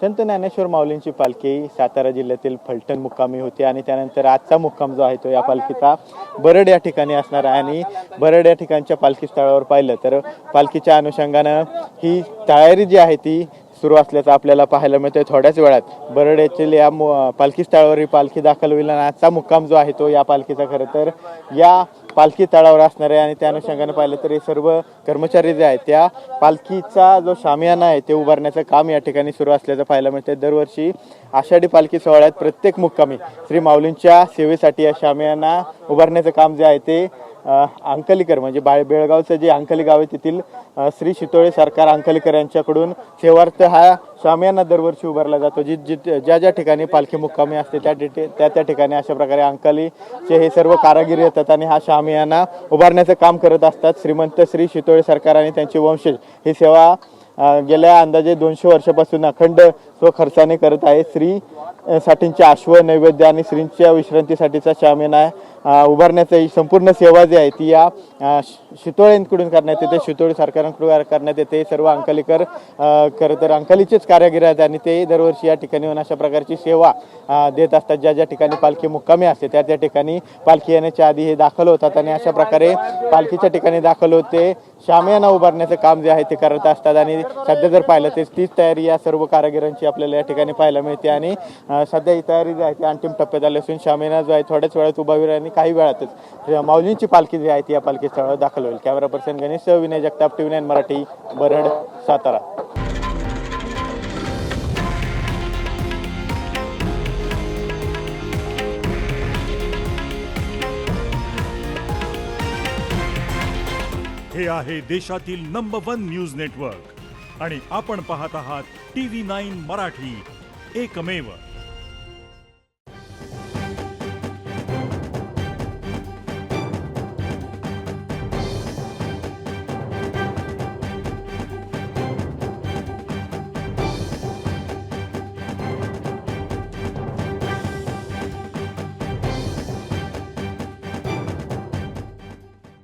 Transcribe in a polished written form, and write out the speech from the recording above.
संत ज्ञानेश्वर माऊलींची पालखी सातारा जिल्ह्यातील फलटण मुक्कामी होती आणि त्यानंतर आजचा मुक्काम जो आहे तो या पालखीचा बरड या ठिकाणी असणार आहे। आणि बरड या ठिकाणच्या पालखी स्थळावर पाहिलं तर पालखीच्या अनुषंगानं ही तयारी जी आहे ती सुरू असल्याचं आपल्याला पाहायला मिळतंय। थोड्याच वेळात बरड येथील या पालखी स्थळावर ही पालखी दाखल होईल आणि आजचा मुक्काम जो आहे तो या पालखीचा खरं तर या पालखी तळावर असणार आहे। आणि त्या अनुषंगाने पाहिलं तर हे सर्व कर्मचारी जे आहेत त्या पालखीचा जो शामियाना आहे ते उभारण्याचं काम या ठिकाणी सुरू असल्याचं पाहायला मिळतंय। दरवर्षी आषाढी पालखी सोहळ्यात प्रत्येक मुक्कामी श्री माऊलींच्या सेवेसाठी या शामियाना उभारण्याचं काम जे आहे ते अंकलीकर म्हणजे बेळगावचं जे अंकली गाव आहे तेथील श्री शितोळे सरकार अंकलीकर यांच्याकडून सेवार्थ हा शामियाना दरवर्षी उभारला जातो। ज्या ठिकाणी पालखी मुक्कामी असते त्या ठिकाणी अशा प्रकारे अंकलीचे हे सर्व कारागीर येतात आणि हा शामियाना उभारण्याचं काम करत असतात। श्रीमंत श्री शितोळे सरकार आणि त्यांचे वंशज ही सेवा गेल्या अंदाजे 200 वर्षापासून अखंड स्वखर्चाने करत आहे। श्री साठींचे अश्व नैवेद्य आणि श्रींच्या विश्रांतीसाठीचा शामियाना उभारण्याची ही संपूर्ण सेवा जी आहे ती या शितोळेंकडून करण्यात येते, शितोळे सरकारांकडून करण्यात येते। सर्व अंकलीकर खरं तर अंकलीचेच कारागीर आहेत आणि ते दरवर्षी या ठिकाणी येऊन अशा प्रकारची सेवा देत असतात। ज्या ठिकाणी पालखी मुक्कामी असते त्या ठिकाणी पालखी येण्याच्या आधी हे दाखल होतात आणि अशा प्रकारे पालखीच्या ठिकाणी दाखल होते शामियाना उभारण्याचं काम जे आहे ते करत असतात। आणि सध्या जर पाहिलं तर तीच तयारी या सर्व कारागिरांची आपल्याला या ठिकाणी पाहायला मिळते आणि सध्या ही तयारी जी आहे ती अंतिम टप्प्यात आली असून शामियाना जो आहे थोड्याच वेळात उभा होईल आणि काही वेळातच माऊलींची पालखी जी आहे ती या पालखी स्थळावर दाखल होईल। Camera person Ganesh Vinay Jagtap, TV9 Marathi, Barad, Satara. हे आहे देशातील नंबर 1 न्यूज नेटवर्क आणि आपण पाहत आहात TV9 मराठी, एकमेव।